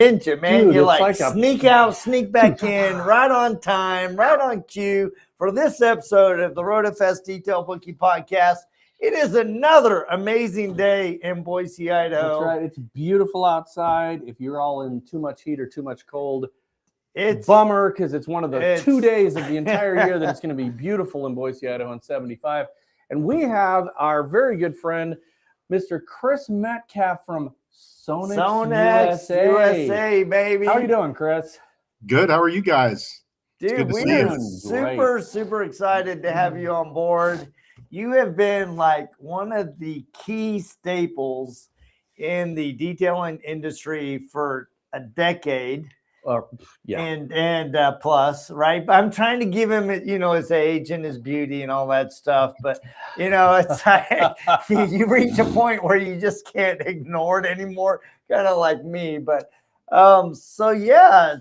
didn't you, man? Dude, You it's like sneak out, sneak back in, right on time, right on cue for this episode of the RotoFest Detail Bookie podcast. It is another amazing day in Boise, Idaho. That's right. It's beautiful outside. If you're all in too much heat or too much cold, it's bummer, because it's one of the 2 days of the entire year that it's going to be beautiful in Boise, Idaho, and 75. And we have our very good friend, Mr. Chris Metcalf from Sonax USA, baby. How are you doing, Chris? Good. How are you guys? Dude, we are super excited to have you on board. You have been like one of the key staples in the detailing industry for a decade. And plus, right? I'm trying to give him, his age and his beauty and all that stuff. But, it's like you reach a point where you just can't ignore it anymore, kind of like me. But so, yeah,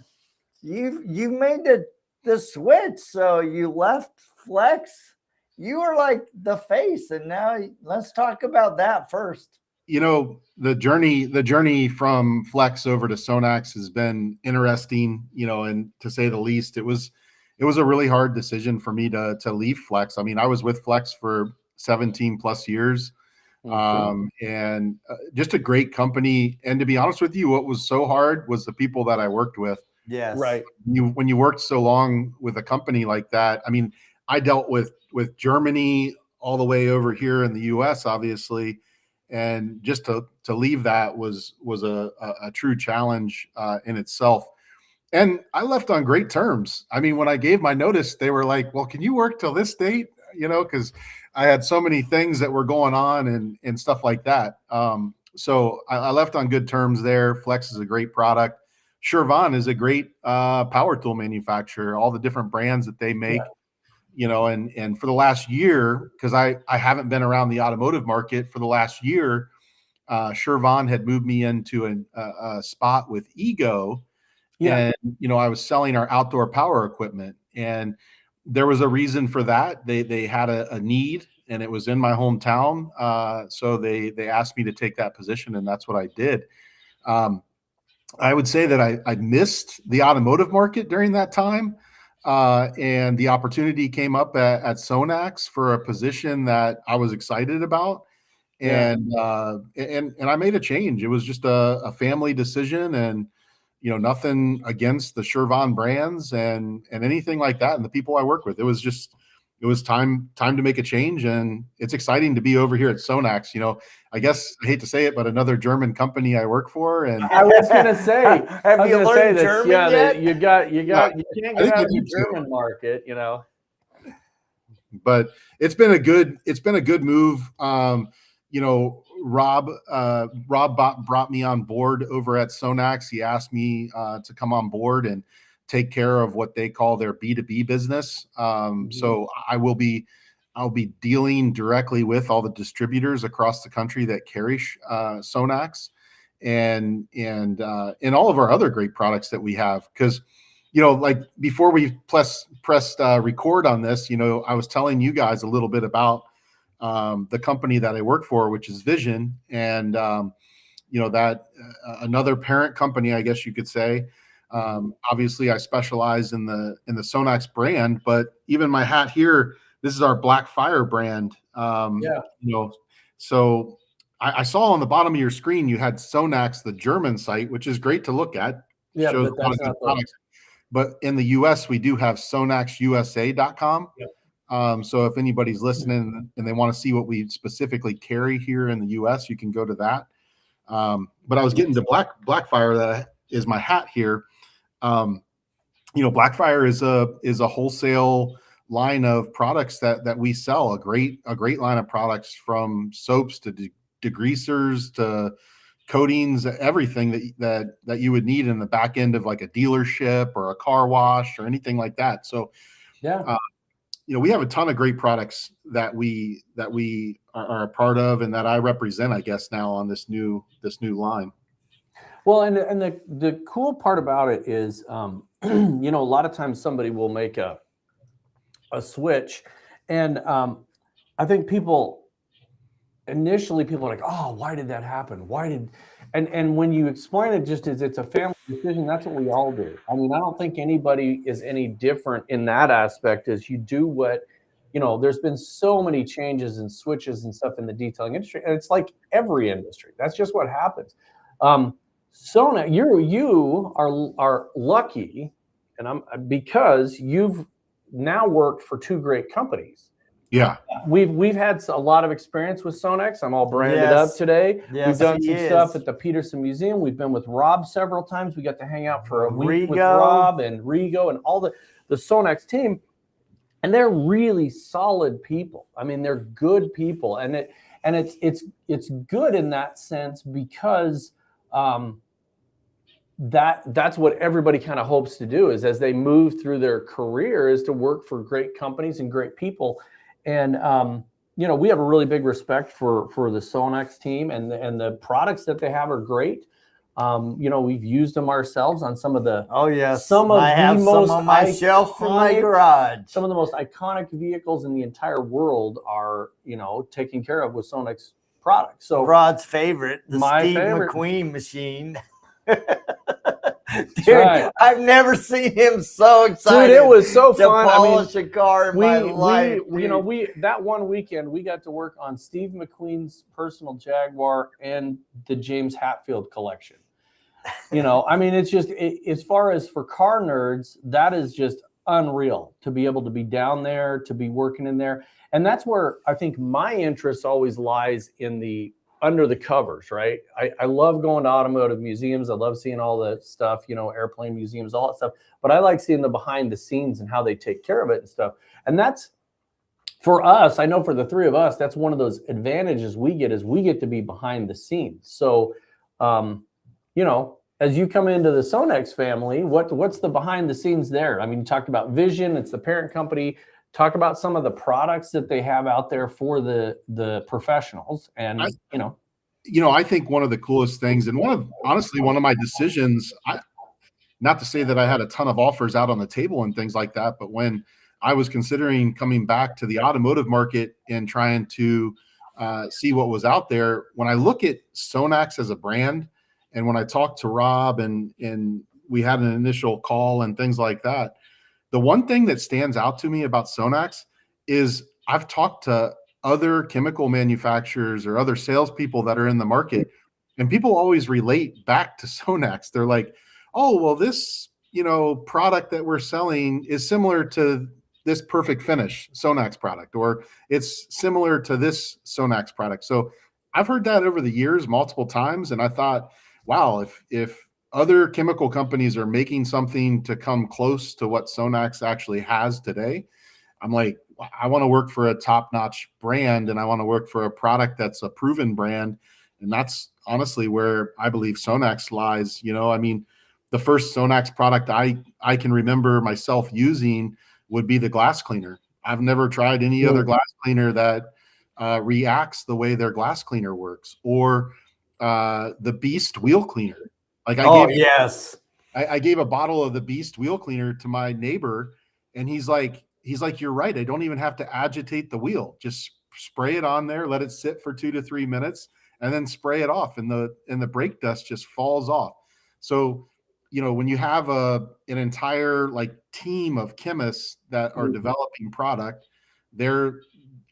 you've made the switch. So you left Flex. You were like the face. And now let's talk about that first. The journey from Flex over to Sonax has been interesting, and to say the least. It was a really hard decision for me to leave Flex. I mean, I was with Flex for 17 plus years, and just a great company. And to be honest with you, what was so hard was the people that I worked with. Yes. Right. When you worked so long with a company like that, I mean, I dealt with Germany all the way over here in the US, obviously. And just to leave that was a true challenge in itself. And I left on great terms. I mean, when I gave my notice, they were like, well, can you work till this date? Because I had so many things that were going on and stuff like that. So I left on good terms there. Flex is a great product. Shervan is a great power tool manufacturer, all the different brands that they make. Yeah. And for the last year, because I haven't been around the automotive market for the last year, Shervan had moved me into a spot with Ego. Yeah. And, I was selling our outdoor power equipment, and there was a reason for that. They had a need, and it was in my hometown. So they asked me to take that position, and that's what I did. I would say that I missed the automotive market during that time. And the opportunity came up at Sonax for a position that I was excited about. And I made a change. It was just a family decision, and, nothing against the Shervan brands and anything like that. And the people I work with, it was time to make a change. And it's exciting to be over here at Sonax. I guess I hate to say it, but another German company I work for. And I was going to say, have you learned German yet? You can't get out of the German market, But it's been a good move. Rob brought me on board over at Sonax. He asked me to come on board and take care of what they call their B2B business. So I'll be dealing directly with all the distributors across the country that carry Sonax and all of our other great products that we have. Because, like before we pressed record on this, I was telling you guys a little bit about the company that I work for, which is Vision, and that another parent company, I guess you could say. Obviously, I specialize in the Sonax brand, but even my hat here, this is our Black Fire brand. So I saw on the bottom of your screen you had Sonax, the German site, which is great to look at. Yeah, shows but that's not products. But in the US, we do have sonaxusa.com. Yep. So if anybody's listening and they want to see what we specifically carry here in the US, you can go to that. But I was getting to Blackfire, that is my hat here. Blackfire is a wholesale line of products that we sell, a great line of products, from soaps to degreasers to coatings, everything that you would need in the back end of like a dealership or a car wash or anything like that. So we have a ton of great products that we are a part of and that I represent, I guess, now on this new line. Well, and the cool part about it is, a lot of times somebody will make a switch, and I think initially people are like, oh, why did that happen? And when you explain it just as it's a family decision. That's what we all do. I mean, I don't think anybody is any different in that aspect. As you do what, there's been so many changes and switches and stuff in the detailing industry, and it's like every industry. That's just what happens. Sona, you are lucky, and because you've now worked for two great companies. Yeah, we've had a lot of experience with Sonax. I'm all branded up today. Yes, we've done some stuff at the Petersen Museum. We've been with Rob several times. We got to hang out for a week with Rob and Rigo and all the Sonax team, and they're really solid people. I mean, they're good people, and it's good in that sense because that's what everybody kind of hopes to do is as they move through their career is to work for great companies and great people. And we have a really big respect for the Sonax team, and the products that they have are great. We've used them ourselves on some of the some on my shelf in my garage. Some of the most iconic vehicles in the entire world are taken care of with Sonax products. So Rod's favorite, the Steve McQueen machine. Dude, right. I've never seen him so excited. Dude, it was so fun. Polish a car in my life. That one weekend we got to work on Steve McQueen's personal Jaguar and the James Hetfield collection. It's just as far as for car nerds, that is just unreal to be able to be down there, to be working in there, and that's where I think my interest always lies in the under the covers, right? I love going to automotive museums. I love seeing all the stuff, airplane museums, all that stuff. But I like seeing the behind the scenes and how they take care of it and stuff. And that's, for us, I know for the three of us, that's one of those advantages we get is we get to be behind the scenes. So, as you come into the Sonax family, what's the behind the scenes there? I mean, you talked about Vision, it's the parent company. Talk about some of the products that they have out there for the professionals, and I think one of the coolest things, and honestly one of my decisions, not to say that I had a ton of offers out on the table and things like that, but when I was considering coming back to the automotive market and trying to see what was out there, when I look at Sonax as a brand, and when I talked to Rob and we had an initial call and things like that. The one thing that stands out to me about Sonax is I've talked to other chemical manufacturers or other salespeople that are in the market, and people always relate back to Sonax. They're like, oh, well, this, product that we're selling is similar to this Perfect Finish Sonax product, or it's similar to this Sonax product. So I've heard that over the years multiple times, and I thought, wow, if other chemical companies are making something to come close to what Sonax actually has today, I'm like, I want to work for a top-notch brand, and I want to work for a product that's a proven brand. And that's honestly where I believe Sonax lies. The first Sonax product I can remember myself using would be the glass cleaner. I've never tried any other glass cleaner that reacts the way their glass cleaner works, or the Beast wheel cleaner. Like I gave a bottle of the Beast wheel cleaner to my neighbor, and he's like, you're right. I don't even have to agitate the wheel. Just spray it on there, let it sit for 2 to 3 minutes, and then spray it off, and the brake dust just falls off. So, when you have an entire team of chemists that are developing product, they're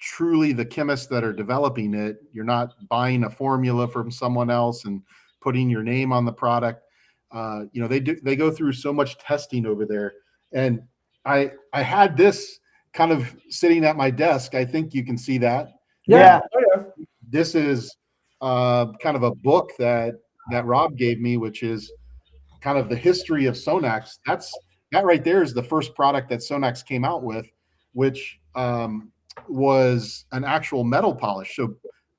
truly the chemists that are developing it. You're not buying a formula from someone else and putting your name on the product. They go through so much testing over there. And I had this kind of sitting at my desk. I think you can see that. Yeah. This is kind of a book that Rob gave me, which is kind of the history of Sonax. That right there is the first product that Sonax came out with, which was an actual metal polish. So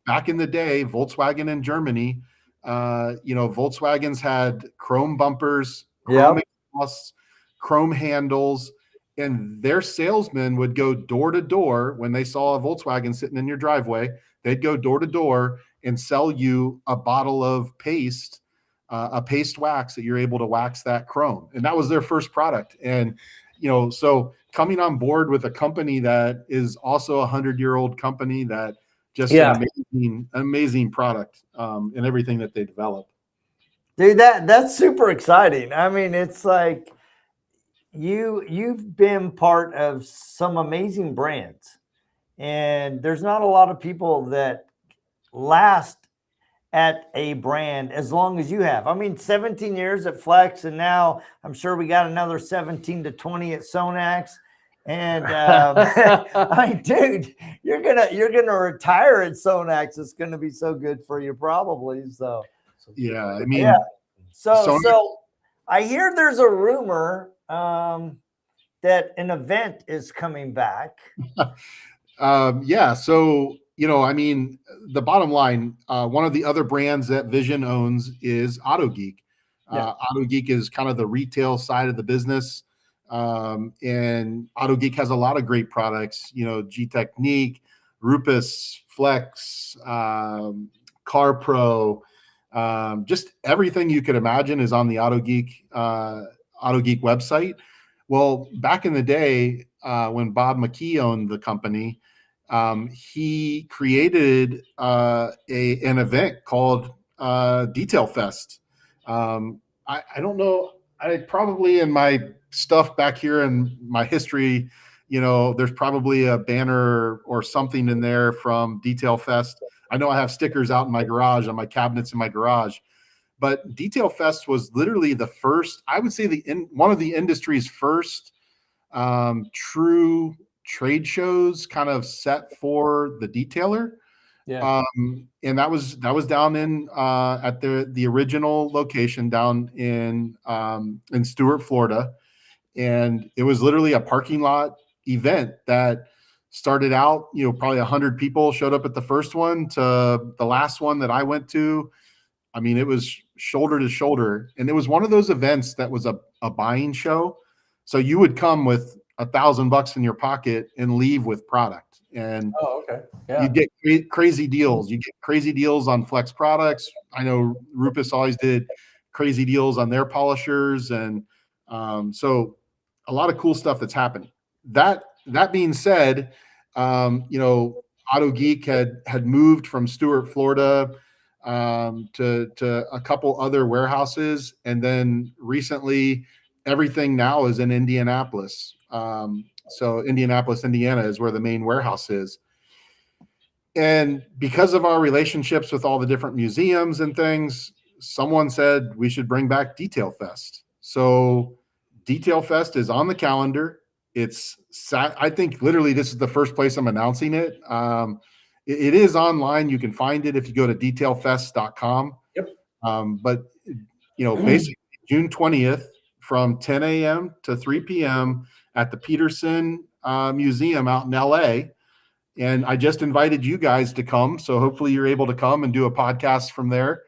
back in the day, Volkswagen in Germany, Volkswagens had chrome bumpers, chrome exhausts, chrome handles, and their salesmen would go door to door when they saw a Volkswagen sitting in your driveway. They'd go door to door and sell you a bottle of paste, a paste wax that you're able to wax that chrome. And that was their first product. And, so coming on board with a company that is also a 100-year-old company that just an amazing product in everything that they develop. Dude, that's super exciting. I mean, it's like you've been part of some amazing brands, and there's not a lot of people that last at a brand as long as you have. I mean, 17 years at Flex, and now I'm sure we got another 17 to 20 at Sonax. And I mean, dude, you're gonna retire at Sonax. It's gonna be so good for you, probably. So Yeah, I mean, yeah. So Sonax, I hear there's a rumor that an event is coming back. yeah. So, you know, I mean, the bottom line, one of the other brands that Vision owns is Auto Geek. Auto Geek is kind of the retail side of the business. And Auto Geek has a lot of great products, you know, G Technique, Rupus, Flex, Car Pro, just everything you could imagine is on the Auto Geek website. Well, back in the day, when Bob McKee owned the company, he created an event called Detail Fest. I don't know. I probably in my stuff back here in my history, you know, there's probably a banner or something in there from Detail Fest. I know I have stickers out in my garage on my cabinets in my garage, but Detail Fest was literally the first, I would say one of the industry's first true trade shows kind of set for the detailer. Yeah. And that was down in at the original location down in Stuart, Florida. And it was literally a parking lot event that started out, you know, probably 100 people showed up at the first one to the last one that I went to. I mean, it was shoulder to shoulder. And it was one of those events that was a buying show. So you would come with $1,000 in your pocket and leave with product. And you get crazy deals. You get crazy deals on Flex products. I know Rupus always did crazy deals on their polishers. And so a lot of cool stuff that's happening. That being said, you know, Auto Geek had moved from Stuart, Florida, to a couple other warehouses. And then recently everything now is in Indianapolis. So Indianapolis, Indiana is where the main warehouse is. And because of our relationships with all the different museums and things, someone said we should bring back Detail Fest. So Detail Fest is on the calendar. I think literally this is the first place I'm announcing it. It is online. You can find it if you go to detailfest.com. Yep. But, you know, basically June 20th from 10 a.m. to 3 p.m. at the Petersen Museum out in LA. And I just invited you guys to come. So hopefully you're able to come and do a podcast from there,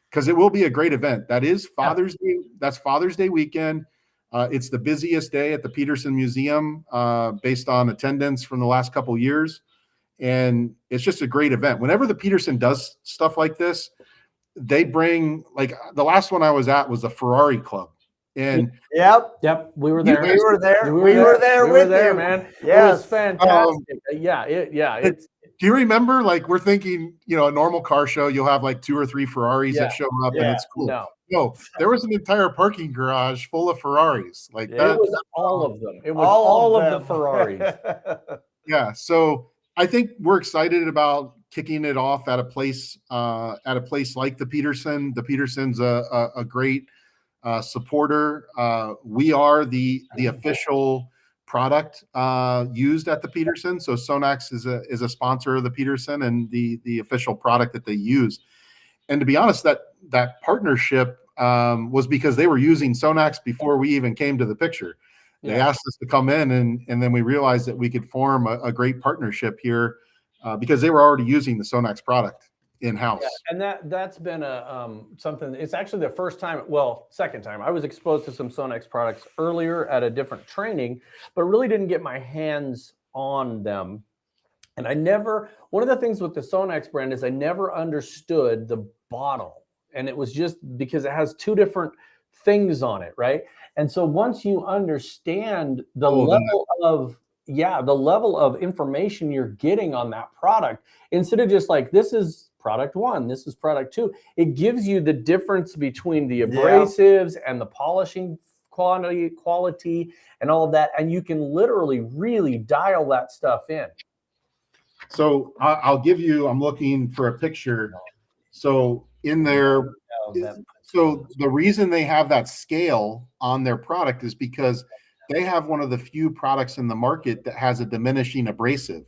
because it will be a great event. That is Father's Day. That's Father's Day weekend. It's the busiest day at the Petersen Museum based on attendance from the last couple of years. And it's just a great event. Whenever the Petersen does stuff like this, they bring, like the last one I was at was the Ferrari Club. And yep, we were there. We were there with you, man. Yes. It was fantastic. It's do you remember, like, we're thinking, you know, a normal car show, you'll have like 2 or 3 Ferraris that show up and it's cool. No, there was an entire parking garage full of Ferraris. Like that. It was all of them. It was all of the Ferraris. Yeah. So I think we're excited about kicking it off at a place like the Petersen. The Petersen's a great supporter. We are the official product used at the Petersen. So Sonax is a sponsor of the Petersen and the official product that they use. And to be honest, that partnership was because they were using Sonax before we even came to the picture. They asked us to come in, and then we realized that we could form a great partnership here because they were already using the Sonax product in-house. And that's been something. It's actually the second time I was exposed to some Sonax products earlier at a different training, but really didn't get my hands on them. And one of the things with the Sonax brand is I never understood the bottle, and it was just because it has 2 different things on it, right? And so once you understand the level of information you're getting on that product, instead of just like, this is product 1, this is product 2. It gives you the difference between the abrasives and the polishing quality and all of that, and you can literally really dial that stuff in. So I'll give you, I'm looking for a picture. So in there, so the reason they have that scale on their product is because they have one of the few products in the market that has a diminishing abrasive.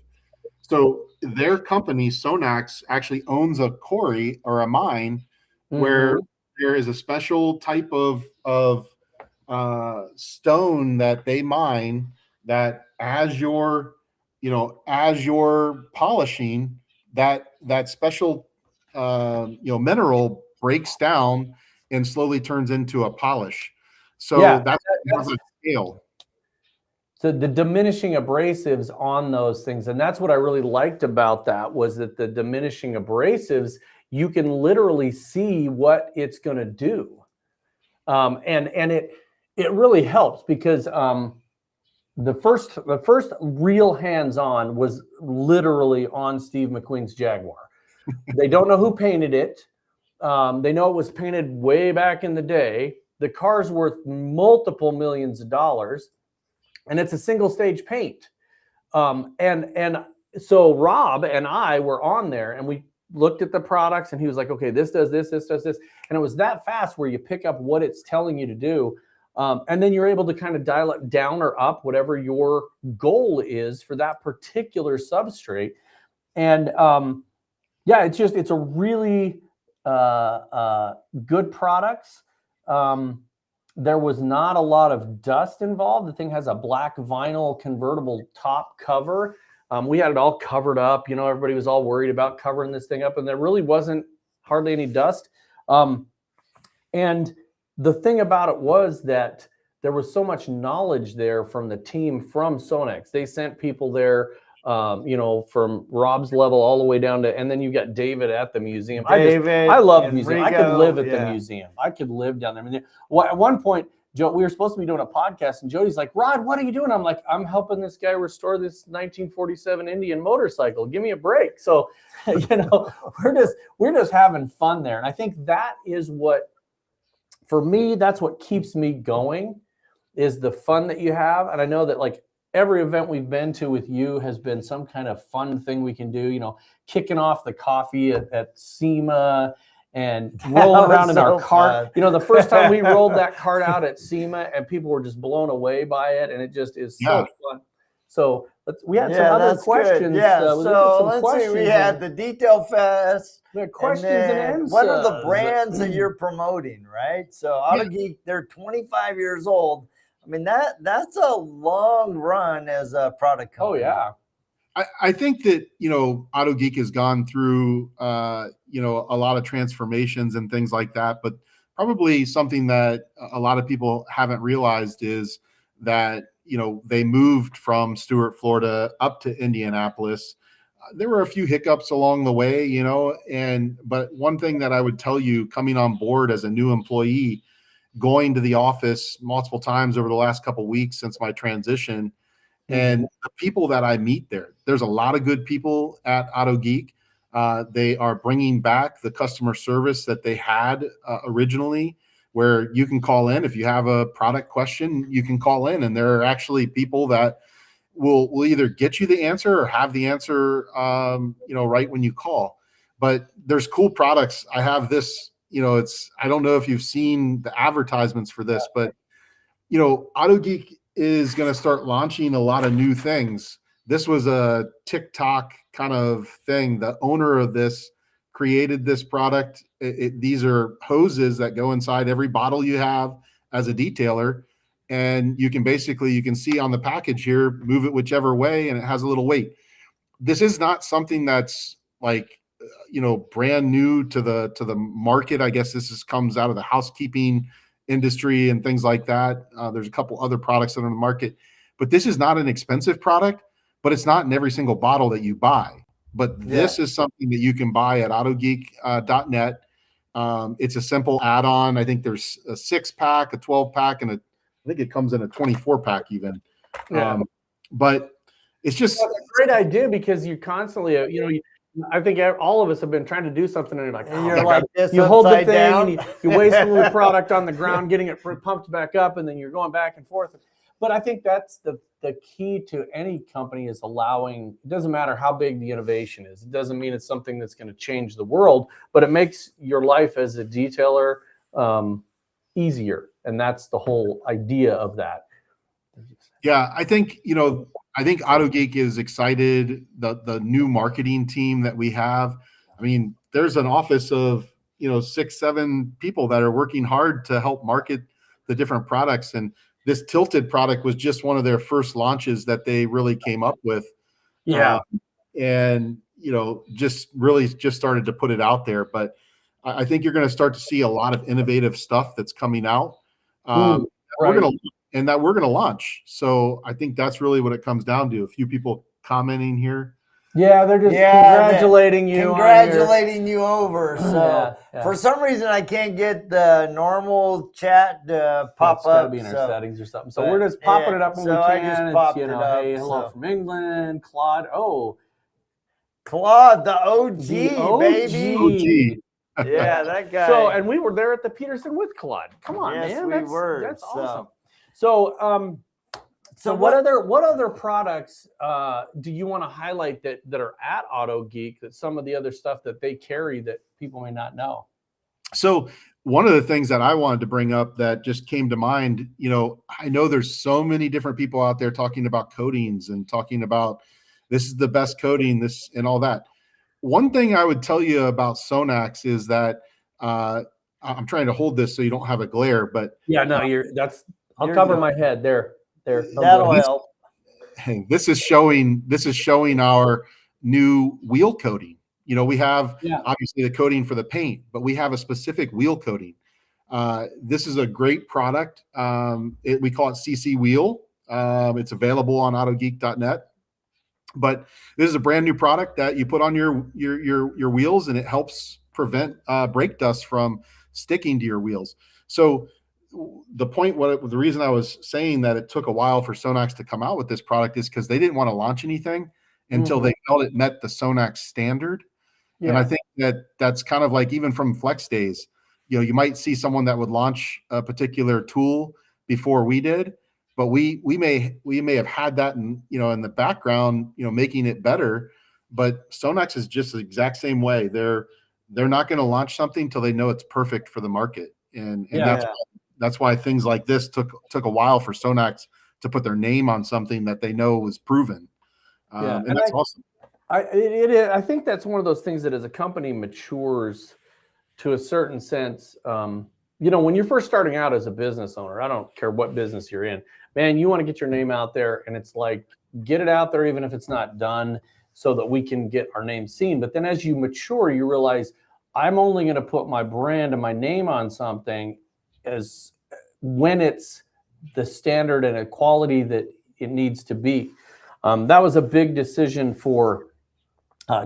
So their company, Sonax, actually owns a quarry or a mine where there is a special type of stone that they mine that as you're, as you're polishing, that special, mineral breaks down and slowly turns into a polish. So that's a scale. So the diminishing abrasives on those things, and that's what I really liked about that, was that the diminishing abrasives, you can literally see what it's going to do, and it really helps because the first real hands-on was literally on Steve McQueen's Jaguar. They don't know who painted it. They know it was painted way back in the day. The car's worth multiple millions of dollars. And it's a single stage paint. And so Rob and I were on there and we looked at the products and he was like, okay, this does this, this does this. And it was that fast where you pick up what it's telling you to do. And then you're able to kind of dial it down or up, whatever your goal is for that particular substrate. And it's a really good products. There was not a lot of dust involved. The thing has a black vinyl convertible top cover. We had it all covered up. Everybody was all worried about covering this thing up, and there really wasn't hardly any dust. And the thing about it was that there was so much knowledge there from the team from Sonax. They sent people there, from Rob's level all the way down to, and then you got David at the museum. I love the museum. I could live at the museum. I could live down there. I mean, at one point, Joe, we were supposed to be doing a podcast, and Jody's like, "Rod, what are you doing?" I'm like, "I'm helping this guy restore this 1947 Indian motorcycle. Give me a break." So, we're just having fun there, and I think that is what, for me, that's what keeps me going, is the fun that you have. And I know that every event we've been to with you has been some kind of fun thing we can do, kicking off the coffee at SEMA and rolling around in our cart. The first time we rolled that cart out at SEMA and people were just blown away by it. And it just is so fun. So we had some other questions. So let's see. We had the Detail Fest. We had questions and answers. What are the brands that you're promoting, right? So Auto Geek, they're 25 years old. I mean, that's a long run as a product company. Oh, yeah. I think that, Auto Geek has gone through, a lot of transformations and things like that. But probably something that a lot of people haven't realized is that, they moved from Stuart, Florida up to Indianapolis. There were a few hiccups along the way, but one thing that I would tell you coming on board as a new employee, going to the office multiple times over the last couple of weeks since my transition, and the people that I meet there's a lot of good people at Auto Geek. They are bringing back the customer service that they had originally, where you can call in if you have a product question. You can call in, and there are actually people that will either get you the answer or have the answer, right when you call. But there's cool products. I have this. I don't know if you've seen the advertisements for this, but, Auto Geek is going to start launching a lot of new things. This was a TikTok kind of thing. The owner of this created this product. These are hoses that go inside every bottle you have as a detailer. And you can see on the package here, move it whichever way, and it has a little weight. This is not something that's brand new to the market. I guess this comes out of the housekeeping industry and things like that. There's a couple other products that are in the market, but this is not an expensive product, but it's not in every single bottle that you buy. But this is something that you can buy at autogeek.net. It's a simple add-on. I think there's a 6-pack, a 12-pack, and I think it comes in a 24-pack even. But it's just a great idea because you constantly, I think all of us have been trying to do something, and you're like, And you're like this you hold the upside thing, down. and you waste a little product on the ground, getting it pumped back up, and then you're going back and forth. But I think that's the key to any company is allowing. It doesn't matter how big the innovation is. It doesn't mean it's something that's going to change the world, but it makes your life as a detailer easier, and that's the whole idea of that. Yeah, I think Auto Geek is excited. The new marketing team that we have. I mean, there's an office of 6-7 people that are working hard to help market the different products. And this tilted product was just one of their first launches that they really came up with. Yeah. And just started to put it out there. But I think you're going to start to see a lot of innovative stuff that's coming out. Right. We're going to launch. So I think that's really what it comes down to. A few people commenting here. Yeah, they're just congratulating you. Congratulating you over. So for some reason, I can't get the normal chat to pop up. It's got to be in our settings or something. So we're just popping it up when we can. I just popped it up. Hey, hello from England, Claude. Oh, Claude, the OG, baby. OG. Yeah, that guy. So, and we were there at the Petersen with Claude. Come on, man. That's awesome. So what other products do you want to highlight that are at Auto Geek, that some of the other stuff that they carry that people may not know? So one of the things that I wanted to bring up that just came to mind, I know there's so many different people out there talking about coatings and talking about this is the best coating, this and all that. One thing I would tell you about Sonax is that I'm trying to hold this so you don't have a glare, but yeah, no, I'll cover my head there. That'll help. This is showing our new wheel coating. We have obviously the coating for the paint, but we have a specific wheel coating. This is a great product. We call it CC Wheel. It's available on autogeek.net. But this is a brand new product that you put on your wheels, and it helps prevent brake dust from sticking to your wheels. So the reason I was saying that it took a while for Sonax to come out with this product is because they didn't want to launch anything until they felt it met the Sonax standard. Yeah. And I think that's kind of like even from Flex days, you might see someone that would launch a particular tool before we did, but we may have had that in the background, making it better. But Sonax is just the exact same way. They're not going to launch something until they know it's perfect for the market, and that's why things like this took a while for Sonax to put their name on something that they know was proven. And that's awesome. I think that's one of those things that as a company matures to a certain sense. When you're first starting out as a business owner, I don't care what business you're in, man, you want to get your name out there, and it's like, get it out there, even if it's not done, so that we can get our name seen. But then as you mature, you realize I'm only going to put my brand and my name on something as when it's the standard and a quality that it needs to be. That was a big decision for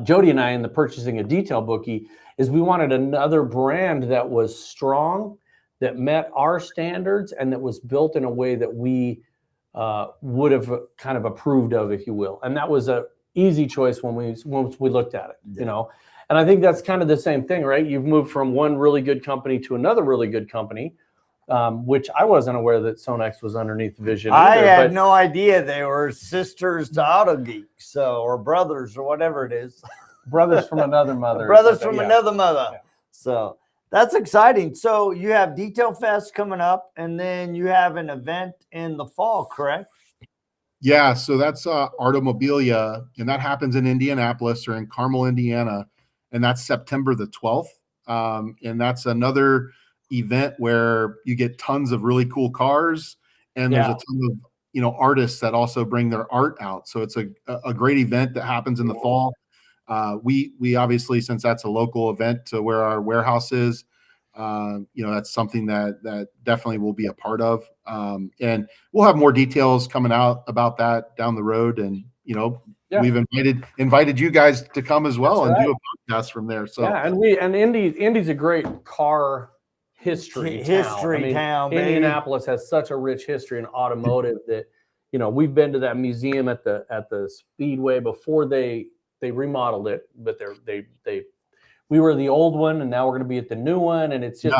Jody and I in the purchasing a Detail Bookie, is we wanted another brand that was strong, that met our standards, and that was built in a way that we would have kind of approved of, if you will. And that was a easy choice once we looked at it, And I think that's kind of the same thing, right? You've moved from one really good company to another really good company, which I wasn't aware that Sonax was underneath Vision either. I had no idea they were sisters to Auto Geek, or brothers, or whatever it is. Brothers from another mother. Brothers from another mother. Yeah. So that's exciting. So you have Detail Fest coming up, and then you have an event in the fall, correct? Yeah, so that's Automobilia, and that happens in Indianapolis or in Carmel, Indiana, and that's September the 12th. And that's another event where you get tons of really cool cars, and there's a ton of artists that also bring their art out. So it's a great event that happens in the fall. We obviously, since that's a local event to where our warehouse is, that's something that definitely will be a part of. And we'll have more details coming out about that down the road. And, we've invited you guys to come as well and do a podcast from there. So and Indy's a great car history town. Indianapolis has such a rich history in automotive that, we've been to that museum at the Speedway before they they remodeled it, but we were the old one, and now we're going to be at the new one, and it's just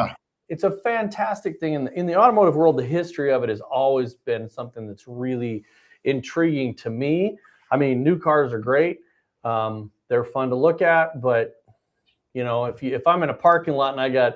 it's a fantastic thing. In the automotive world, the history of it has always been something that's really intriguing to me. I mean, new cars are great. They're fun to look at, but you know, if I'm in a parking lot and I got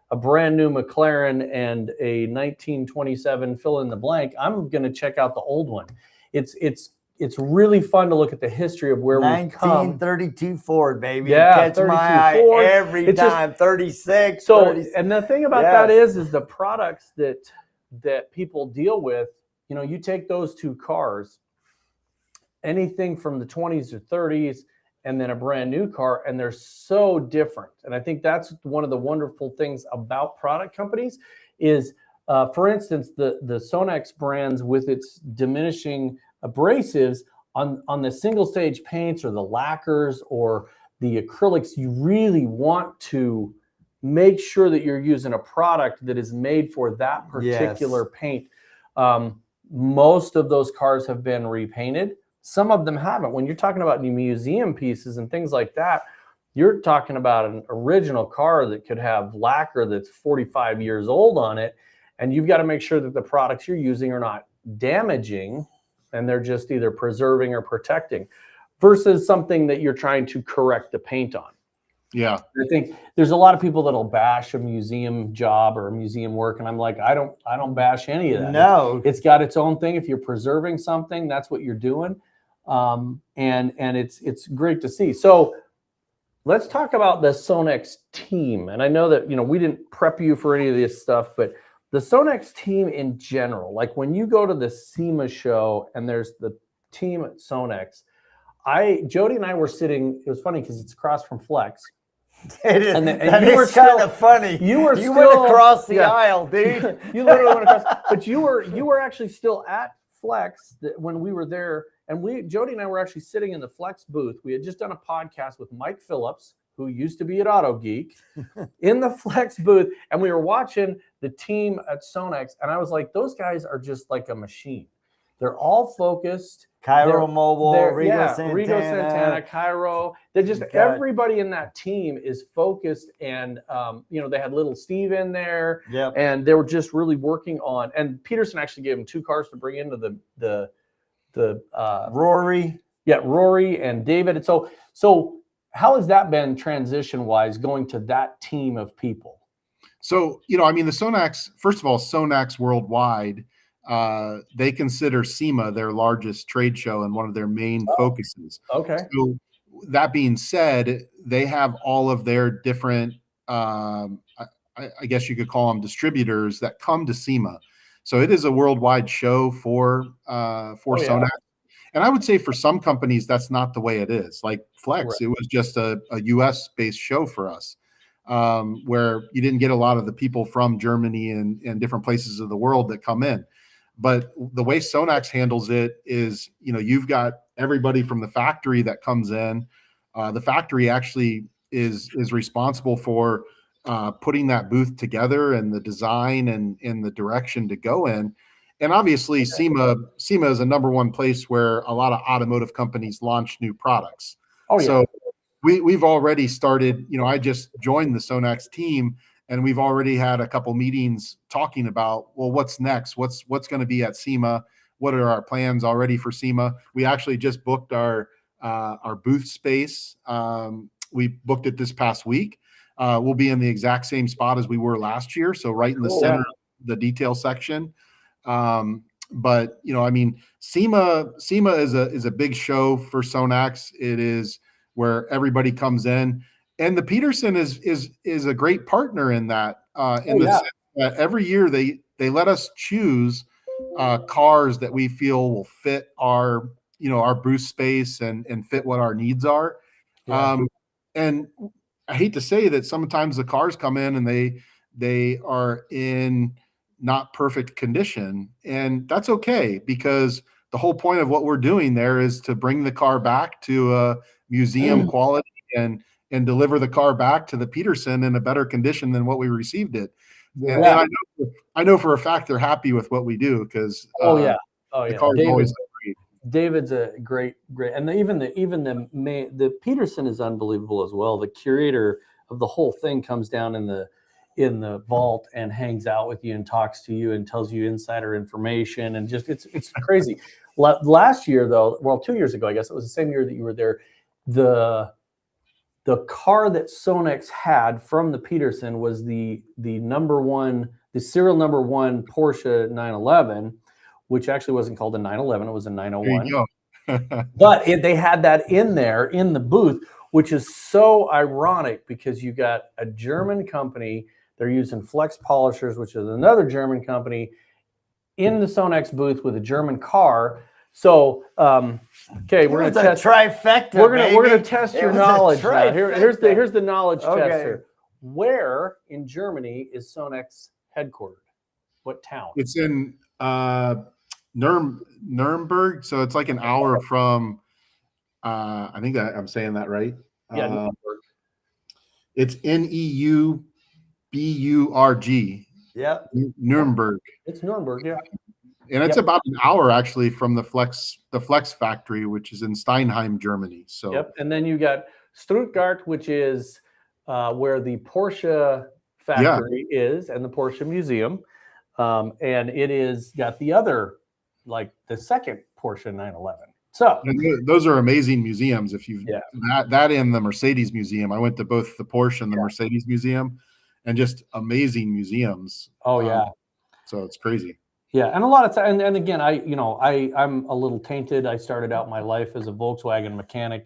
a brand new McLaren and a 1927 fill in the blank, I'm going to check out the old one. It's really fun to look at the history of where we've come. 1932 Ford, baby. Yeah, Catch my eye Ford. every time. 36. So, 36. and the thing about that is the products that people deal with. You know, you take those two cars, anything from the 20s or 30s, and then a brand new car, and they're so different. And I think that's one of the wonderful things about product companies is, for instance, the Sonax brands with its diminishing abrasives on the single stage paints or the lacquers or the acrylics, you really want to make sure that you're using a product that is made for that particular paint. Most of those cars have been repainted. Some of them haven't. When you're talking about new museum pieces and things like that, you're talking about an original car that could have lacquer that's 45 years old on it, and you've got to make sure that the products you're using are not damaging, and they're just either preserving or protecting, versus something that you're trying to correct the paint on. Yeah. I think there's a lot of people that'll bash a museum job or a museum work, and I'm like, I don't bash any of that. No. It's got its own thing. If you're preserving something, that's what you're doing. And it's great to see. So let's talk about the Sonax team. And I know that, you know, we didn't prep you for any of this stuff, but the Sonax team in general, like when you go to the SEMA show and there's the team at Sonax, Jody and I were sitting, it was funny because it's across from Flex. It is, and you were kind of funny. You went across the aisle, dude. You literally went across, but you were actually still at Flex when we were there. And Jody and I were actually sitting in the Flex booth. We had just done a podcast with Mike Phillips, who used to be at Auto Geek, in the Flex booth. And we were watching the team at Sonax. And I was like, those guys are just like a machine. They're all focused. Cairo Mobile, Rigo Santana, Cairo. They're just, everybody in that team is focused. And, you know, they had little Steve in there. Yep. And they were just really working on, and Petersen actually gave him 2 cars to bring into the Rory. Yeah, Rory and David. And so how has that been transition wise going to that team of people? So, you know, I mean, the Sonax, first of all, Sonax worldwide, they consider SEMA their largest trade show and one of their main focuses. Okay. So that being said, they have all of their different, I guess you could call them distributors that come to SEMA. So it is a worldwide show for Sonax. And I would say for some companies, that's not the way it is. Like Flex, right. It was just a US-based show for us, where you didn't get a lot of the people from Germany and different places of the world that come in. But the way Sonax handles it is, you know, you've got everybody from the factory that comes in. The factory actually is responsible for putting that booth together and the design and the direction to go in. And obviously SEMA is a #1 place where a lot of automotive companies launch new products. Oh, yeah. So we've already started, you know, I just joined the Sonax team and we've already had a couple meetings talking about, well, what's next? What's going to be at SEMA? What are our plans already for SEMA? We actually just booked our booth space. We booked it this past week. We'll be in the exact same spot as we were last year. So right in the center of the detail section. But you know, I mean, SEMA is a big show for Sonax. It is where everybody comes in, and the Petersen is a great partner in that. Sense that every year they let us choose cars that we feel will fit our booth space and fit what our needs are. Yeah. And I hate to say that sometimes the cars come in and they are in not perfect condition, and that's okay, because the whole point of what we're doing there is to bring the car back to a museum quality and deliver the car back to the Petersen in a better condition than what we received it. Yeah. And I know for a fact they're happy with what we do, because the car is always great. David's a great, and the Petersen is unbelievable as well. The curator of the whole thing comes down in the vault and hangs out with you and talks to you and tells you insider information, and just it's crazy. Last year though, well, 2 years ago, I guess it was the same year that you were there. The car that Sonax had from the Petersen was the serial number one Porsche 911, which actually wasn't called a 911, it was a 901. But they had that in there in the booth, which is so ironic because you got a German company, they're using Flex Polishers, which is another German company, in the Sonax booth with a German car. So, okay, we're gonna test trifecta. We're gonna test your knowledge. Here's the knowledge tester. Where in Germany is Sonax headquartered? What town? It's in Nuremberg, so it's like an hour from. I think that I'm saying that right. Yeah, Nuremberg. It's Neuburg. Yep. Nuremberg. It's Nuremberg, yeah. And it's about an hour actually from the Flex factory, which is in Steinheim, Germany. So yep. And then you got Stuttgart, which is where the Porsche factory is, and the Porsche Museum. And it is got the other, like the second Porsche 911. So those are amazing museums. If you that and the Mercedes Museum, I went to both the Porsche and the Mercedes Museum, and just amazing museums. Oh yeah. So it's crazy. Yeah, and a lot of time, and again, I'm a little tainted. I started out my life as a Volkswagen mechanic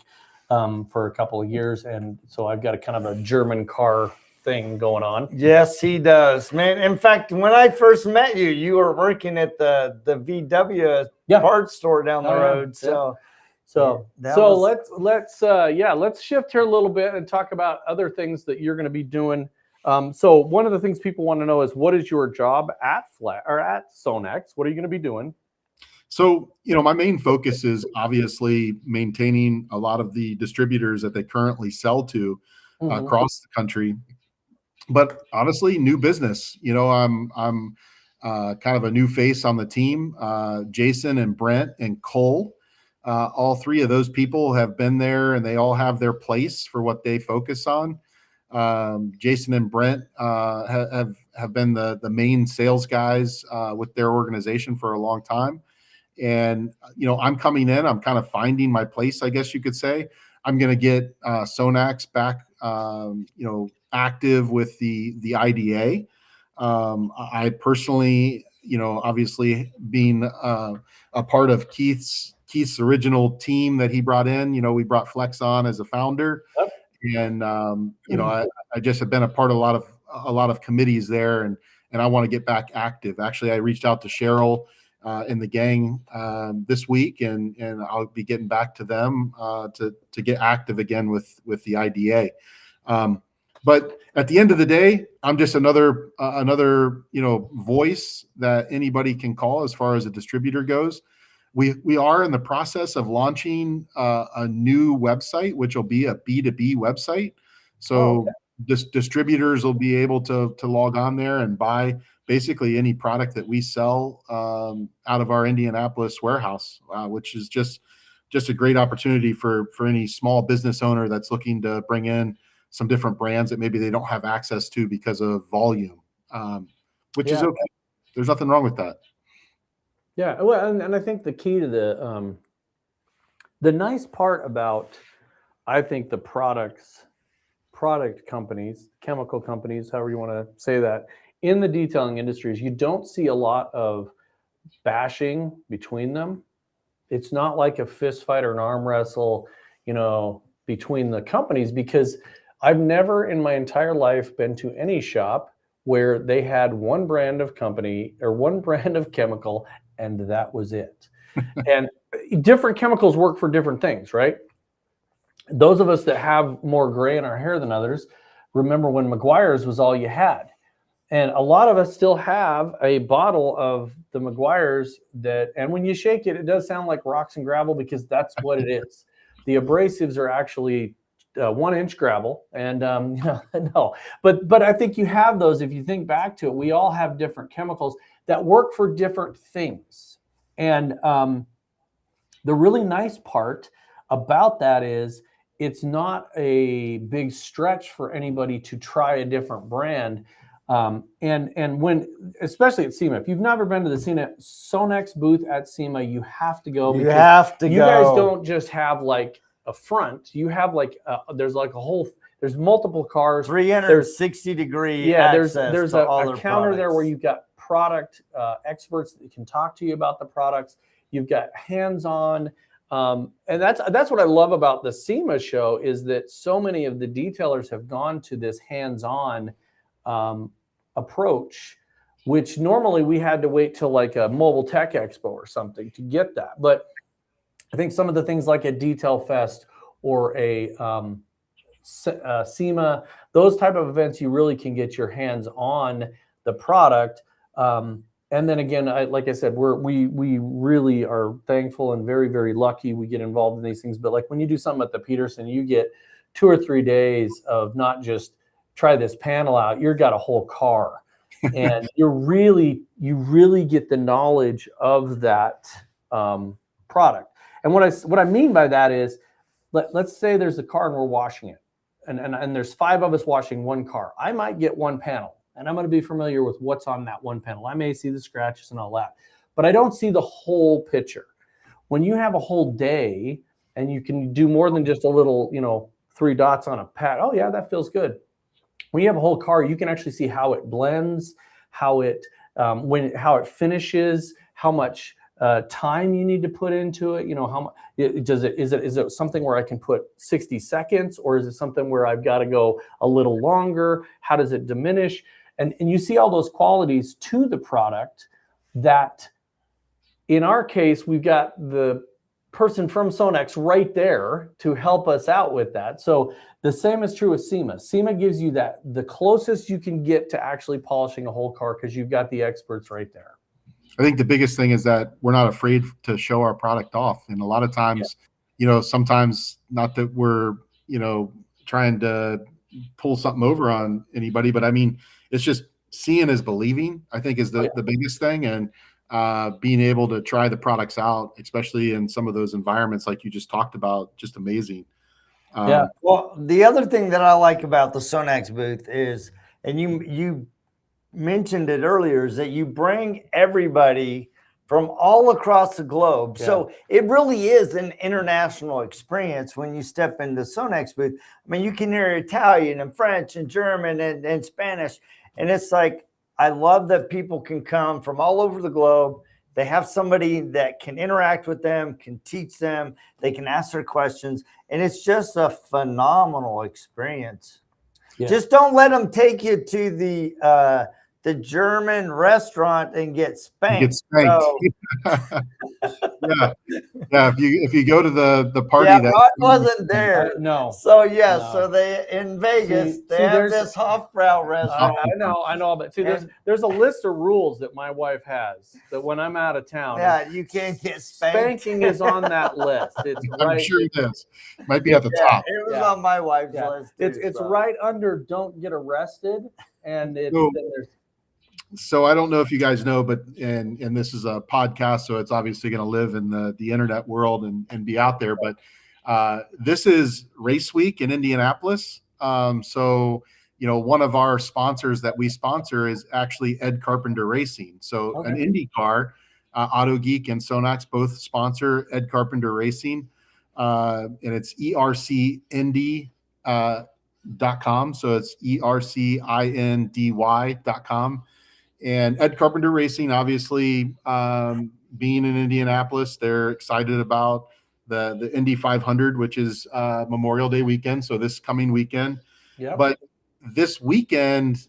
for a couple of years, and so I've got a kind of a German car thing going on. Yes, he does, man. In fact, when I first met you, you were working at the VW parts store down the road. So let's shift here a little bit and talk about other things that you're going to be doing. So one of the things people want to know is, what is your job at Sonax? What are you going to be doing? So, my main focus is obviously maintaining a lot of the distributors that they currently sell to across the country. But honestly, new business. I'm kind of a new face on the team. Jason and Brent and Cole, all three of those people have been there, and they all have their place for what they focus on. Jason and Brent have been the main sales guys with their organization for a long time. And, I'm coming in, I'm kind of finding my place, I guess you could say. I'm going to get Sonax back, active with the IDA. I personally, obviously being a part of Keith's original team that he brought in, we brought Flex on as a founder. Yep. And I just have been a part of a lot of committees there, and I want to get back active. Actually, I reached out to Cheryl in the gang this week, and I'll be getting back to them to get active again with the IDA. But at the end of the day, I'm just another voice that anybody can call as far as a distributor goes. We are in the process of launching a new website, which will be a B2B website. So distributors will be able to log on there and buy basically any product that we sell out of our Indianapolis warehouse, which is just a great opportunity for any small business owner that's looking to bring in some different brands that maybe they don't have access to because of volume, which is okay. There's nothing wrong with that. Yeah, well, and I think the key to the nice part about, I think, the product companies, chemical companies, however you want to say that, in the detailing industries, you don't see a lot of bashing between them. It's not like a fist fight or an arm wrestle, between the companies, because I've never in my entire life been to any shop where they had one brand of company or one brand of chemical, and that was it. And different chemicals work for different things, right? Those of us that have more gray in our hair than others remember when Meguiar's was all you had. And a lot of us still have a bottle of the Meguiar's and when you shake it, it does sound like rocks and gravel, because that's what it is. The abrasives are actually 1-inch gravel, and no, but I think you have those. If you think back to it, we all have different chemicals that work for different things. And the really nice part about that is it's not a big stretch for anybody to try a different brand. And when, especially at SEMA, if you've never been to the Sonax booth at SEMA, you have to go. You have to you go. guys don't just have like a front. You have like there's like a whole. There's multiple cars. 360-degree. Yeah, there's a counter products there where you've got product experts that can talk to you about the products. You've got hands-on. And that's what I love about the SEMA show is that so many of the detailers have gone to this hands-on approach, which normally we had to wait till like a Mobile Tech Expo or something to get that. But I think some of the things like a Detail Fest or a SEMA, those type of events, you really can get your hands on the product. And then again, like I said, we really are thankful and very, very lucky we get involved in these things. But like when you do something at the Petersen, you get 2 or 3 days of not just try this panel out, you've got a whole car. And you really get the knowledge of that product. And what I mean by that is, let's say there's a car and we're washing it. And there's 5 of us washing one car. I might get one panel. And I'm going to be familiar with what's on that one panel. I may see the scratches and all that, but I don't see the whole picture. When you have a whole day and you can do more than just a little, 3 dots on a pad. Oh yeah, that feels good. When you have a whole car, you can actually see how it blends, how it finishes, how much time you need to put into it. How much is it something where I can put 60 seconds, or is it something where I've got to go a little longer? How does it diminish? And you see all those qualities to the product that, in our case, we've got the person from Sonax right there to help us out with that. So the same is true with SEMA. SEMA gives you the closest you can get to actually polishing a whole car because you've got the experts right there. I think the biggest thing is that we're not afraid to show our product off. And a lot of times, sometimes not that we're, trying to pull something over on anybody, but I mean, it's just seeing is believing, I think is the biggest thing. And being able to try the products out, especially in some of those environments like you just talked about, just amazing. Well, the other thing that I like about the Sonax booth is, and you mentioned it earlier, is that you bring everybody from all across the globe. Yeah. So it really is an international experience when you step into Sonax booth. I mean, you can hear Italian and French and German and Spanish. And it's like, I love that people can come from all over the globe. They have somebody that can interact with them, can teach them, they can ask their questions. And it's just a phenomenal experience. Yeah. Just don't let them take you to the German restaurant and get spanked. Get spanked. So, yeah. If you go to the party, that Rod wasn't there. No. So so they in Vegas they have this Hofbrau restaurant. I know, but there's a list of rules that my wife has that when I'm out of town. Yeah, you can't get spanked. Spanking is on that list. It's I'm sure it is. Might be at the top. It was on my wife's list. It's right under don't get arrested, and So I don't know if you guys know, but and this is a podcast, so it's obviously going to live in the internet world and be out there. But this is Race Week in Indianapolis. So one of our sponsors that we sponsor is actually Ed Carpenter Racing. So an Indy car, Auto Geek and Sonax both sponsor Ed Carpenter Racing, and it's ercindy.com. So it's ercindy.com. And Ed Carpenter Racing, obviously, being in Indianapolis, they're excited about the Indy 500, which is Memorial Day weekend. So this coming weekend. Yeah. But this weekend,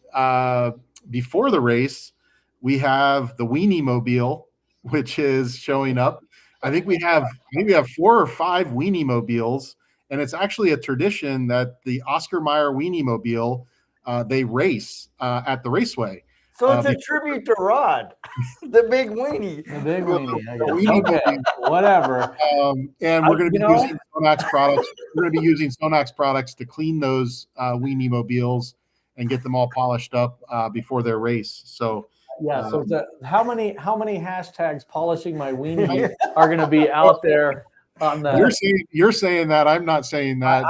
before the race, we have the Weenie Mobile, which is showing up. I think we have 4 or 5 Weenie Mobiles, and it's actually a tradition that the Oscar Mayer Weenie Mobile they race at the raceway. So it's a tribute to Rod, the big weenie. The big weenie. Okay, whatever. And we're going to be using Sonax products. We're going to be using Sonax products to clean those weenie mobiles and get them all polished up before their race. So Yeah. So how many hashtags polishing my weenie are going to be out there on the? You're saying that. I'm not saying that.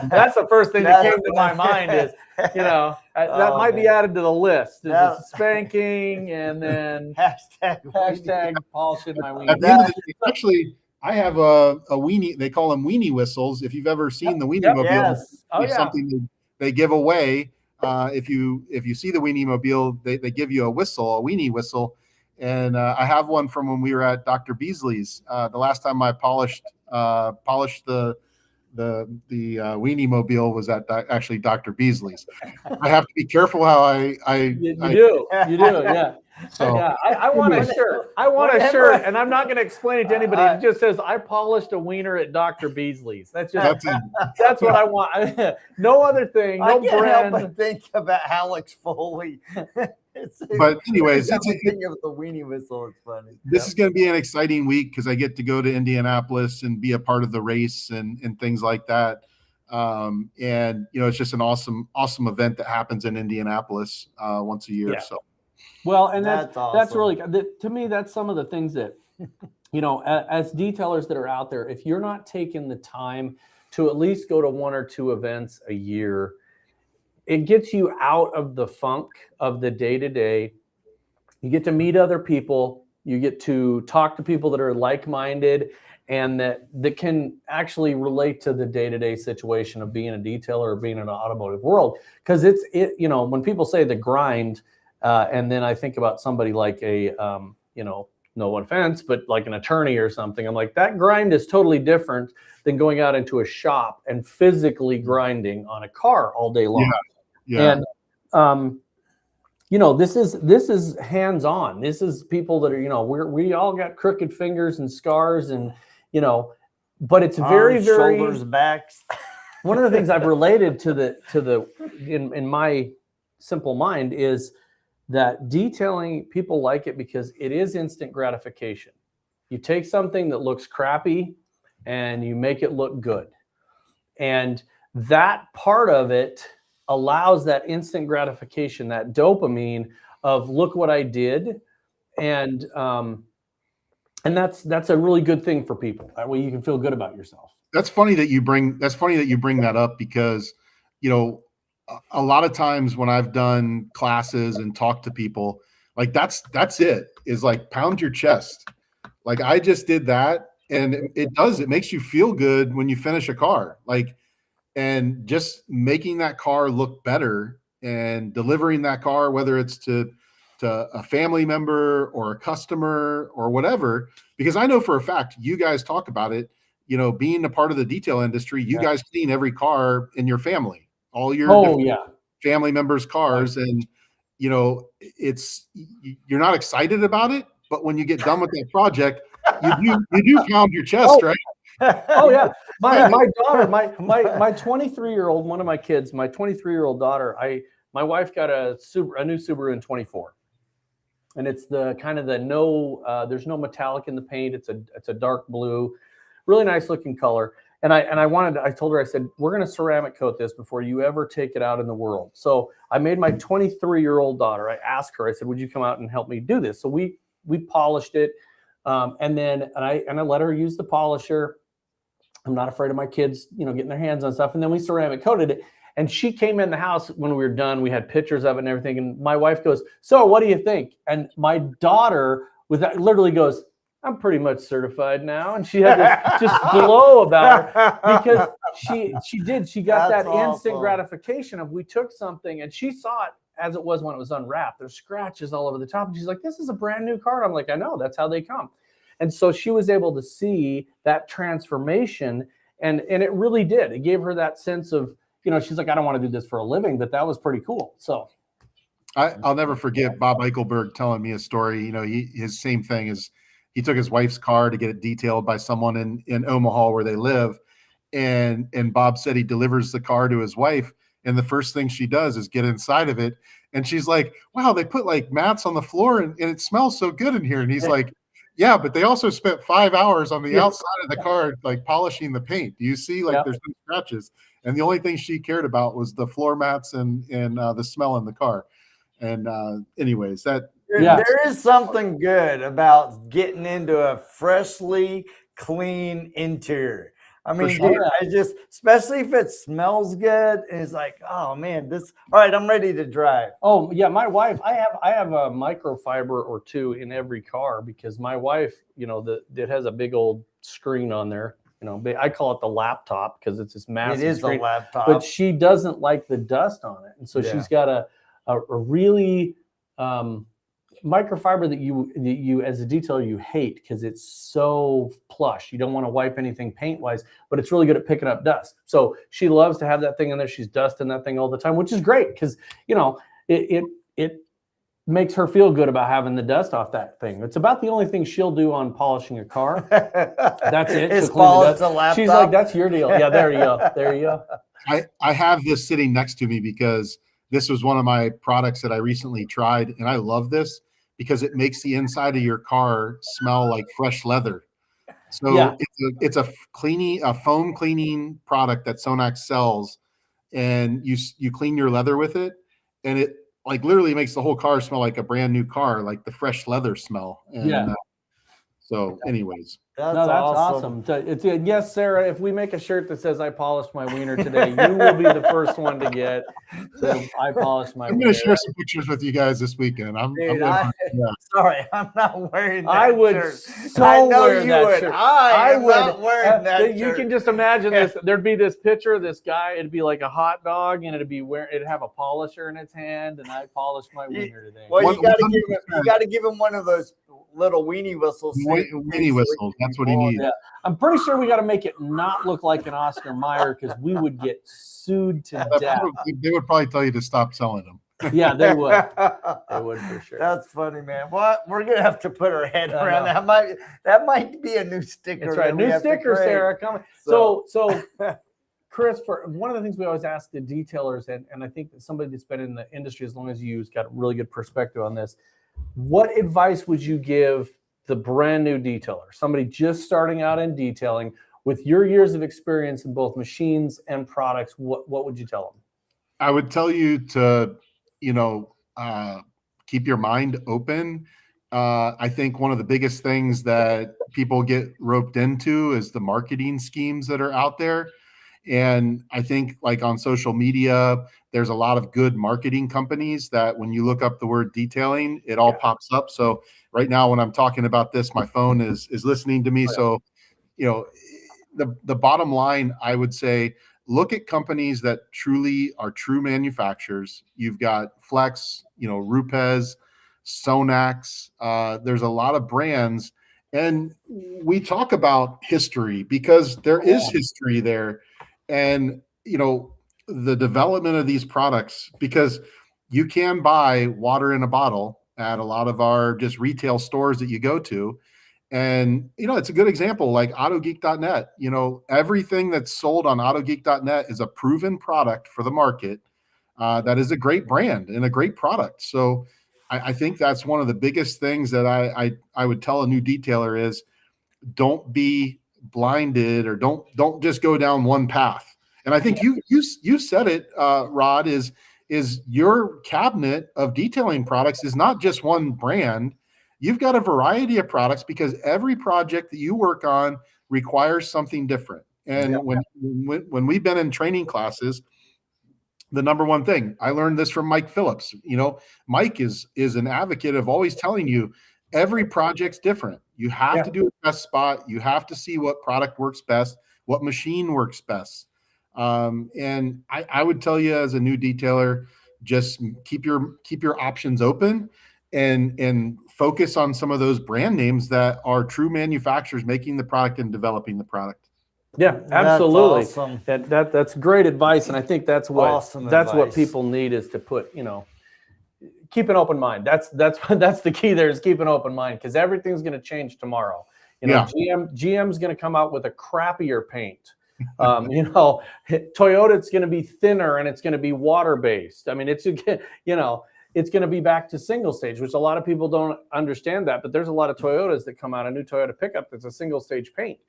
That's the first thing that came to my mind is, that might be added to the list. Is spanking and then hashtag polishing my weenie. At the end of the day, actually, I have a weenie. They call them weenie whistles. If you've ever seen the weenie mobile, it's something they give away. If you see the weenie mobile, they give you a weenie whistle. And I have one from when we were at Dr. Beasley's. The last time I polished the weenie mobile was at actually Dr. Beasley's. I have to be careful how you do, yeah. So yeah, I want a shirt. I want a shirt, and I'm not going to explain it to anybody. It just says I polished a wiener at Dr. Beasley's. That's what I want. No other thing. No I can't brand. help but think about Alex Foley. But anyways, thinking of the weenie whistle. It's funny. This is going to be an exciting week because I get to go to Indianapolis and be a part of the race and things like that. And it's just an awesome event that happens in Indianapolis once a year. So. Well, and that's awesome. really, to me, that's some of the things that, as detailers that are out there, if you're not taking the time to at least go to one or two events a year, it gets you out of the funk of the day-to-day. You get to meet other people. You get to talk to people that are like-minded and that can actually relate to the day-to-day situation of being a detailer or being in an automotive world. Because when people say the grind, and then I think about somebody like no offense, but like an attorney or something, I'm like, that grind is totally different than going out into a shop and physically grinding on a car all day long. Yeah. And, this is hands-on. This is people that are, we all got crooked fingers and scars and, but it's very, very shoulders, backs. One of the things I've related to in my simple mind is that detailing, people like it because it is instant gratification. You take something that looks crappy and you make it look good. And that part of it allows that instant gratification, that dopamine of look what I did. And that's a really good thing for people. That way you can feel good about yourself. That's funny that you bring that up because, a lot of times when I've done classes and talked to people, like that's it, is like pound your chest. Like I just did that, and it makes you feel good when you finish a car. Like, and just making that car look better and delivering that car, whether it's to a family member or a customer or whatever, because I know for a fact, you guys talk about it, being a part of the detail industry, you guys clean every car in your family, all your family members' cars. And, you're not excited about it, but when you get done with that project, you do pound your chest, right? Oh yeah. My daughter, my 23-year-old, one of my kids, my 23-year-old daughter, my wife got a new Subaru in 24. And it's there's no metallic in the paint. It's a dark blue, really nice looking color. And I told her, I said, we're going to ceramic coat this before you ever take it out in the world. So I made my 23-year-old daughter, I asked her, I said, would you come out and help me do this? So we polished it. And I let her use the polisher. I'm not afraid of my kids, getting their hands on stuff. And then we ceramic coated it. And she came in the house when we were done. We had pictures of it and everything. And my wife goes, so what do you think? And my daughter literally goes, I'm pretty much certified now. And she had this just glow about her because she got that instant gratification of we took something and she saw it as it was when it was unwrapped. There's scratches all over the top. And she's like, this is a brand new car. I'm like, I know, that's how they come. And so she was able to see that transformation. And it really did. It gave her that sense of, she's like, I don't want to do this for a living, but that was pretty cool. So I'll never forget Bob Eichelberg telling me a story. His same thing is he took his wife's car to get it detailed by someone in Omaha where they live. And Bob said he delivers the car to his wife. And the first thing she does is get inside of it. And she's like, wow, they put like mats on the floor and it smells so good in here. And he's like, yeah, but they also spent 5 hours on the outside of the car, like polishing the paint. Do you see there's no scratches? And the only thing she cared about was the floor mats and the smell in the car. And anyways, that there is something good about getting into a freshly clean interior. I mean, sure. dude, I just, especially if it smells good, and it's like, oh man, this. All right, I'm ready to drive. Oh yeah, my wife. I have a microfiber or two in every car because my wife, it has a big old screen on there. I call it the laptop because it's this massive. It is screen, a laptop, but she doesn't like the dust on it, and so she's got a really microfiber that you as a detailer you hate because it's so plush. You don't want to wipe anything paint wise, but it's really good at picking up dust. So she loves to have that thing in there. She's dusting that thing all the time, which is great because it makes her feel good about having the dust off that thing. It's about the only thing she'll do on polishing a car. That's it. It's polish the laptop. She's like, that's your deal. Yeah, there you go. There you go. I have this sitting next to me because this was one of my products that I recently tried, and I love this because it makes the inside of your car smell like fresh leather. So it's a foam cleaning product that Sonax sells, and you clean your leather with it, and it like literally makes the whole car smell like a brand new car, like the fresh leather smell. And, so anyways. That's awesome. Yes, Sarah, if we make a shirt that says I polished my wiener today, you will be the first one to get I polished my wiener. I'm going to share some pictures with you guys this weekend. Sorry, I'm not wearing that I would shirt. so I know wear you that would. shirt. I would not wearing that You shirt. can just imagine this. There'd be this picture of this guy. It'd be like a hot dog, and it'd have a polisher in its hand, and I polished my wiener today. Well, you got to give him one of those little weenie whistles. Weenie whistles. That's what he needs. Yeah. I'm pretty sure we got to make it not look like an Oscar Mayer because we would get sued to death. They would probably tell you to stop selling them. Yeah, they would. They would for sure. That's funny, man. What we're gonna have to put our head around that. That might be a new sticker. That's right. New sticker, Sarah, coming. So Chris, for one of the things we always ask the detailers, and I think that somebody that's been in the industry as long as you's got a really good perspective on this. What advice would you give the brand new detailer, somebody just starting out in detailing, with your years of experience in both machines and products? What would you tell them? I would tell you to, keep your mind open. I think one of the biggest things that people get roped into is the marketing schemes that are out there. And I think like on social media, there's a lot of good marketing companies that when you look up the word detailing, it all pops up. So right now when I'm talking about this, my phone is listening to me. So, the bottom line, I would say, look at companies that truly are true manufacturers. You've got Flex, Rupes, Sonax. There's a lot of brands. And we talk about history because there is history there. And, the development of these products, because you can buy water in a bottle at a lot of our just retail stores that you go to. And, it's a good example, like autogeek.net, everything that's sold on autogeek.net is a proven product for the market. That is a great brand and a great product. So I think that's one of the biggest things that I would tell a new detailer is don't be blinded or don't just go down one path. And I think you said it, Rod, is your cabinet of detailing products is not just one brand. You've got a variety of products because every project that you work on requires something different. And when we've been in training classes, the number one thing I learned this from Mike Phillips. Mike is an advocate of always telling you every project's different. You have to do a best spot. You have to see what product works best, what machine works best. And I would tell you as a new detailer, just keep your options open and focus on some of those brand names that are true manufacturers making the product and developing the product. Yeah, absolutely. That's awesome. That's great advice. And I think that's what people need is to put, keep an open mind. That's the key there is keep an open mind because everything's going to change tomorrow. GM's going to come out with a crappier paint. Toyota's going to be thinner and it's going to be water based. I mean, it's going to be back to single stage, which a lot of people don't understand that. But there's a lot of Toyotas that come out, a new Toyota pickup that's a single stage paint.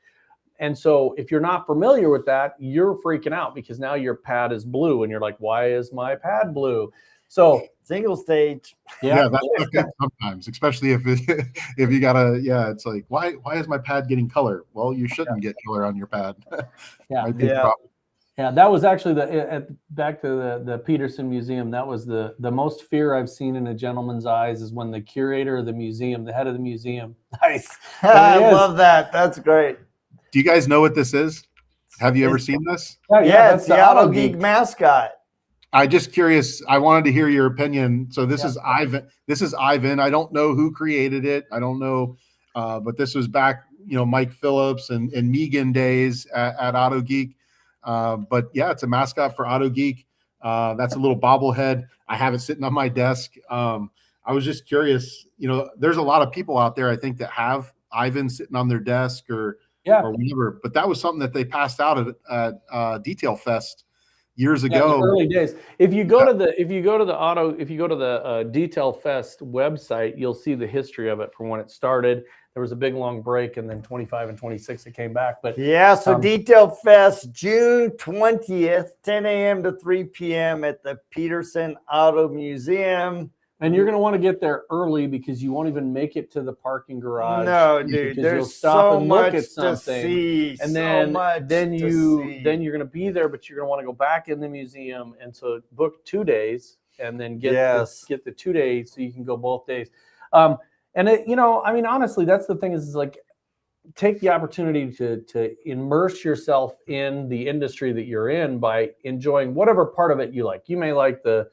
And so if you're not familiar with that, you're freaking out because now your pad is blue and you're like, why is my pad blue? So single stage. Yeah, that's not good sometimes, especially if if you gotta. Yeah, it's like why is my pad getting color? Well, you shouldn't get color on your pad. Might be a problem. Yeah, that was actually back to the Petersen Museum. That was the most fear I've seen in a gentleman's eyes is when the curator of the museum, the head of the museum. Nice. I love that. That's great. Do you guys know what this is? Have you ever seen this? Yeah, it's the Auto Geek mascot. I just curious. I wanted to hear your opinion. So this is Ivan. This is Ivan. I don't know who created it. I don't know, but this was back, Mike Phillips and Megan days at Auto Geek. But yeah, it's a mascot for Auto Geek. That's a little bobblehead. I have it sitting on my desk. I was just curious. There's a lot of people out there, I think, that have Ivan sitting on their desk or whatever. But that was something that they passed out at Detail Fest years ago. In the early days. If you go to the Detail Fest website, you'll see the history of it from when it started. There was a big long break, and then 25 and 26 it came back. But yeah, so Detail Fest, June 20th, 10 a.m. to 3 p.m. at the Petersen Auto Museum. And you're going to want to get there early because you won't even make it to the parking garage. No, dude, there's so much to see. And then you're going to be there, but you're going to want to go back in the museum. And so book 2 days and then get the 2 days so you can go both days. And honestly, that's the thing is like, take the opportunity to immerse yourself in the industry that you're in by enjoying whatever part of it you like. You may like the,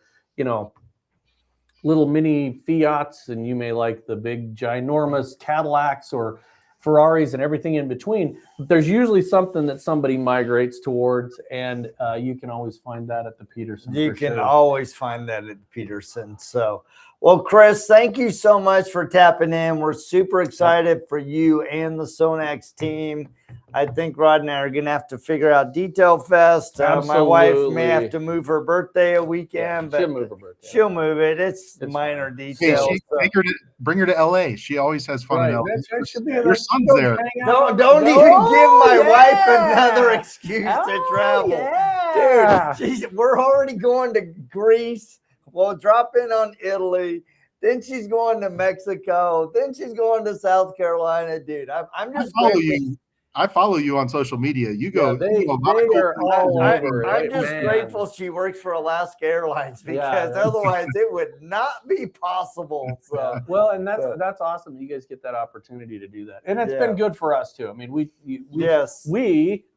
little mini Fiats, and you may like the big ginormous Cadillacs or Ferraris and everything in between. But there's usually something that somebody migrates towards, and you can always find that at the Petersen. You can always find that at Petersen. So, well, Chris, thank you so much for tapping in. We're super excited for you and the Sonax team. I think Rod and I are going to have to figure out Detail Fest. My wife may have to move her birthday a weekend, but she'll move her birthday. She'll move it. It's minor details. Hey, bring her to LA. She always has fun in LA. Your son's there. Don't even give my wife another excuse to travel. Yeah. Dude, we're already going to Greece. We'll drop in on Italy. Then she's going to Mexico. Then she's going to South Carolina. Dude, I'm just I follow you on social media. You go. They are all over. I'm just grateful she works for Alaska Airlines because otherwise it would not be possible. So well, and that's awesome. You guys get that opportunity to do that, and it's been good for us too. I mean, we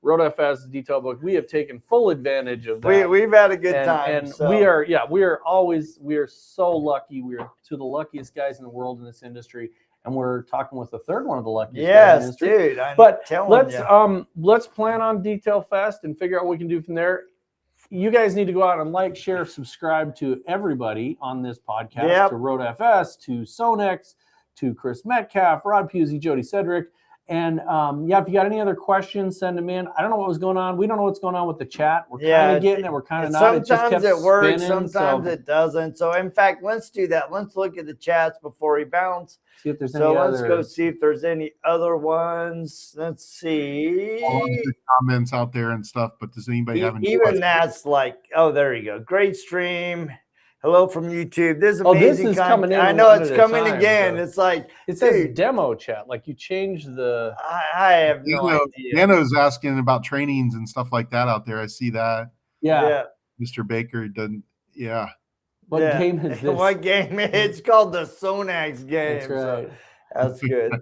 Road FS Detail Book. We have taken full advantage of that. We've had a good time, and we are so lucky. We are two of the luckiest guys in the world in this industry. And we're talking with the third one of the luckiest. Yes, dude. Let's plan on Detail Fest and figure out what we can do from there. You guys need to go out and like, share, subscribe to everybody on this podcast, to Road FS, to Sonax, to Chris Metcalf, Rod Pusey, Jody Cedric. And if you got any other questions, send them in. I don't know what was going on. We don't know what's going on with the chat. We're kind of getting it. We're kind of not. Sometimes it works. Sometimes it doesn't. So in fact, let's do that. Let's look at the chats before we bounce. See if there's let's go see if there's any other ones. Let's see. All the comments out there and stuff. But does anybody have any? Even that's like, oh, there you go. Great stream. Hello from YouTube. This is amazing. This is coming in. I know it's coming again. So. It's like it says demo chat. Like you change the. I have no idea. Nano's asking about trainings and stuff like that out there. I see that. Yeah. Mr. Baker doesn't. Yeah. What game is this? What game? It's called the Sonax game. That's right. So that's good.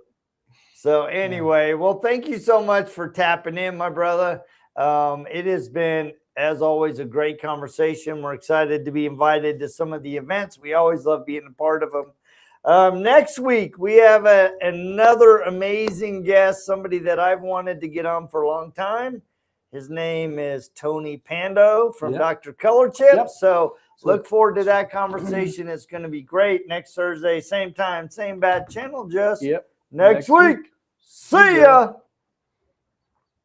So anyway, well, thank you so much for tapping in, my brother. It has been, as always, a great conversation. We're excited to be invited to some of the events. We always love being a part of them. Next week, we have another amazing guest, somebody that I've wanted to get on for a long time. His name is Tony Pando from Dr. Color Chip. So look forward to that conversation. It's going to be great. Next Thursday, same time, same bad channel, just next week. See ya.